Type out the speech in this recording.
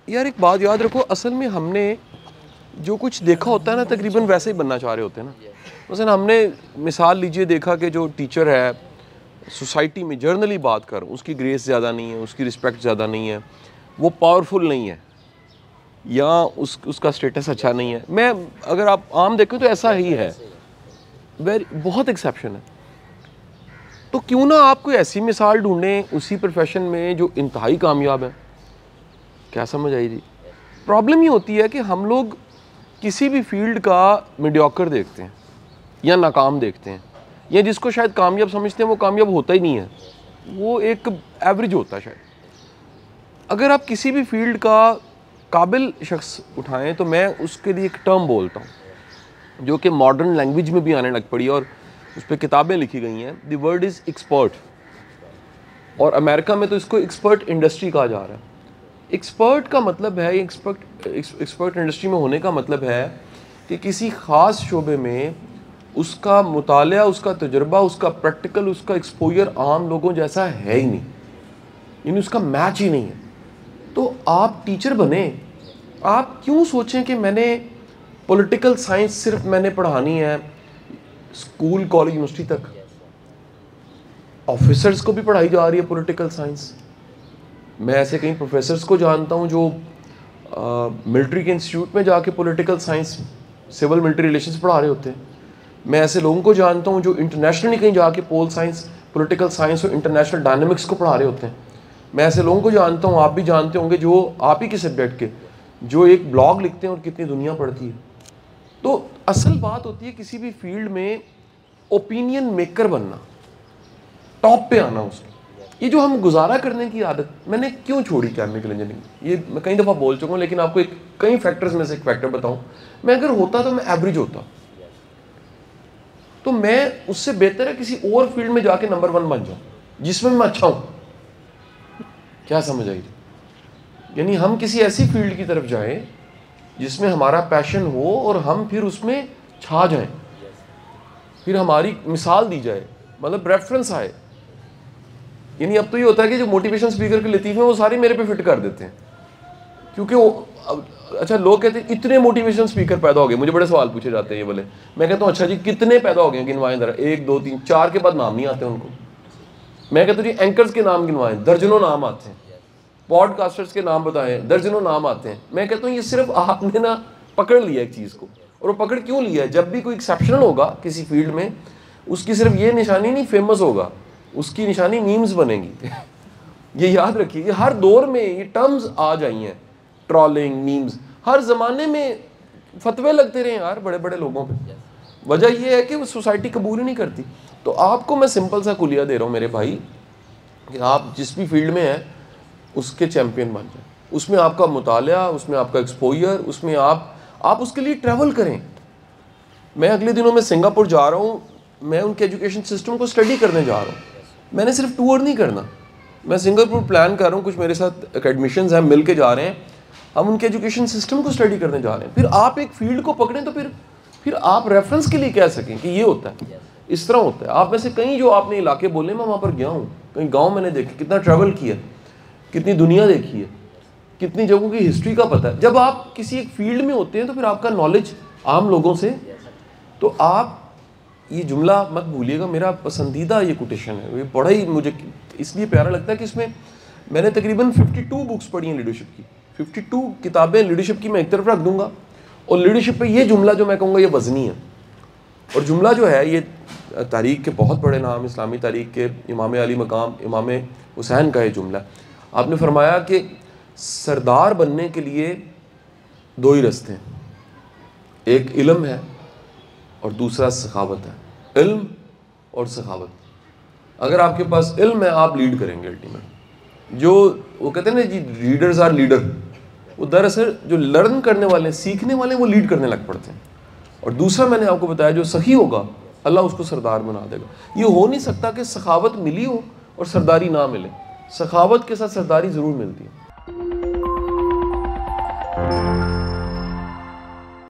यार एक बात याद रखो, असल में हमने जो कुछ देखा होता है ना तकरीबन वैसे ही बनना चाह रहे होते हैं ना। मसलन हमने मिसाल लीजिए देखा कि जो टीचर है सोसाइटी में जर्नली बात कर, उसकी ग्रेस ज़्यादा नहीं है, उसकी रिस्पेक्ट ज़्यादा नहीं है, वो पावरफुल नहीं है या उसका स्टेटस अच्छा नहीं है। मैं अगर आप आम देखें तो ऐसा ही है, बहुत एक्सेप्शन है। तो क्यों ना आप कोई ऐसी मिसाल ढूंढें उसी प्रोफेशन में जो इंतहाई कामयाब है। क्या समझ आई जी? प्रॉब्लम ये होती है कि हम लोग किसी भी फील्ड का मीडियोकर देखते हैं या नाकाम देखते हैं, या जिसको शायद कामयाब समझते हैं वो कामयाब होता ही नहीं है, वो एक एवरेज होता है शायद। अगर आप किसी भी फील्ड का काबिल शख्स उठाएं तो मैं उसके लिए एक टर्म बोलता हूँ जो कि मॉडर्न लैंग्वेज में भी आने लग पड़ी और उस पर किताबें लिखी गई हैं। द वर्ड इज़ एक्सपर्ट, और अमेरिका में तो इसको एक्सपर्ट इंडस्ट्री कहा जा रहा है। एक्सपर्ट का मतलब है, एक्सपर्ट इंडस्ट्री में होने का मतलब है कि किसी ख़ास शोबे में उसका मुतालिया, उसका तजुर्बा, उसका प्रैक्टिकल, उसका एक्सपोजर आम लोगों जैसा है ही नहीं, यानी उसका मैच ही नहीं है। तो आप टीचर बने, आप क्यों सोचें कि मैंने पॉलिटिकल साइंस सिर्फ मैंने पढ़ानी है स्कूल कॉलेज यूनिवर्सिटी तक। ऑफिसर्स को भी पढ़ाई जा रही है पॉलिटिकल साइंस। मैं ऐसे कई प्रोफेसर्स को जानता हूं जो मिलिट्री के इंस्टीट्यूट में जाके political science, civil military relations पढ़ा रहे होते हैं। मैं ऐसे लोगों को जानता हूं जो इंटरनेशनली कहीं जाके पोल साइंस, पॉलिटिकल साइंस और इंटरनेशनल डायनामिक्स को पढ़ा रहे होते हैं। मैं ऐसे लोगों को जानता हूं, आप भी जानते होंगे, जो आप ही के सब्जेक्ट के, जो एक ब्लॉग लिखते हैं और कितनी दुनिया पढ़ती है। तो असल बात होती है किसी भी फील्ड में ओपिनियन मेकर बनना, टॉप पे आना उसकी। ये जो हम गुजारा करने की आदत, मैंने क्यों छोड़ी केमिकल इंजीनियरिंग, ये मैं कई दफ़ा बोल चुका हूँ, लेकिन आपको कई फैक्टर्स में से एक फैक्टर बताऊँ। मैं अगर होता तो मैं एवरेज होता, तो मैं उससे बेहतर है किसी और फील्ड में जाके नंबर 1 बन जाऊँ जिसमें मैं अच्छा हूँ। क्या समझ आई? यानी हम किसी ऐसी फील्ड की तरफ जाएं जिसमें हमारा पैशन हो और हम फिर उसमें छा जाएं, फिर हमारी मिसाल दी जाए, मतलब रेफरेंस आए। यानी अब तो ये होता है कि जो मोटिवेशन स्पीकर के लतीफ़े हैं वो सारे मेरे पे फिट कर देते हैं, क्योंकि वो अच्छा, लोग कहते हैं इतने मोटिवेशन स्पीकर पैदा हो गए। मुझे बड़े सवाल पूछे जाते हैं ये बोले। मैं कहता हूँ अच्छा जी कितने पैदा हो गए, गिनवाएं जरा, 1 2 3 4 के बाद नाम नहीं आते उनको। मैं कहता हूँ जी एंकर्स के नाम गिनवाएं, दर्जनों नाम आते हैं। पॉडकास्टर्स के नाम बताएं, दर्जनों नाम आते हैं। मैं कहता हूँ ये सिर्फ आपने ना पकड़ लिया एक चीज़ को, और वो पकड़ क्यों लिया है? जब भी कोई एक्सेप्शनल होगा किसी फील्ड में, उसकी सिर्फ ये निशानी नहीं फेमस होगा, उसकी निशानी मीम्स बनेंगी। ये याद रखिए, हर दौर में ये टर्म्स आ जाई हैं, ट्रोलिंग, मीम्स। हर ज़माने में फतवे लगते रहे यार बड़े बड़े लोगों पे। वजह यह है कि वो सोसाइटी कबूल ही नहीं करती। तो आपको मैं सिंपल सा कुलिया दे रहा हूँ मेरे भाई, कि आप जिस भी फील्ड में हैं उसके चैम्पियन बन जाए। उसमें आपका मुतालिया, उसमें आपका एक्सपोजर, उसमें आप उसके लिए ट्रैवल करें। मैं अगले दिनों में सिंगापुर जा रहा हूँ, मैं उनके एजुकेशन सिस्टम को स्टडी करने जा रहा हूँ। मैंने सिर्फ टूर नहीं करना, मैं सिंगापुर प्लान कर रहा हूँ, कुछ मेरे साथ एकेडमिशियंस हैं, मिल के जा रहे हैं, हम उनके एजुकेशन सिस्टम को स्टडी करने जा रहे हैं। फिर आप एक फील्ड को पकड़ें तो फिर आप रेफरेंस के लिए कह सकें कि ये होता है, इस तरह होता है। आप में से कई जो आपने इलाके बोले, मैं वहाँ पर गया हूँ, कहीं गाँव मैंने देखे, कितना ट्रैवल किया, कितनी दुनिया देखी है, कितनी जगहों की हिस्ट्री का पता है। जब आप किसी एक फील्ड में होते हैं तो फिर आपका नॉलेज आम लोगों से, तो आप ये जुमला मत भूलिएगा, मेरा पसंदीदा ये कोटेशन है। ये बड़ा ही मुझे इसलिए प्यारा लगता है कि इसमें मैंने तकरीबन 52 बुक्स पढ़ी हैं लीडरशिप की, 52 किताबें लीडरशिप की मैं एक तरफ रख दूंगा, और लीडरशिप पे ये जुमला जो मैं कहूँगा ये वज़नी है। और जुमला जो है ये तारीख़ के बहुत बड़े नाम, इस्लामी तारीख़ के इमाम अली मकाम इमाम हुसैन का ये जुमला। आपने फरमाया कि सरदार बनने के लिए 2 ही रास्ते हैं, एक इल्म है और दूसरा सखावत है। इल्म और सखावत। अगर आपके पास इल्म है आप लीड करेंगे अल्टीमेट। जो वो कहते हैं ना जी, रीडर्स आर लीडर, वो दरअसल जो लर्न करने वाले, सीखने वाले, वो लीड करने लग पड़ते हैं। और दूसरा मैंने आपको बताया जो सही होगा अल्लाह उसको सरदार बना देगा। ये हो नहीं सकता कि सखावत मिली हो और सरदारी ना मिले। सखावत के साथ सरदारी ज़रूर मिलती है।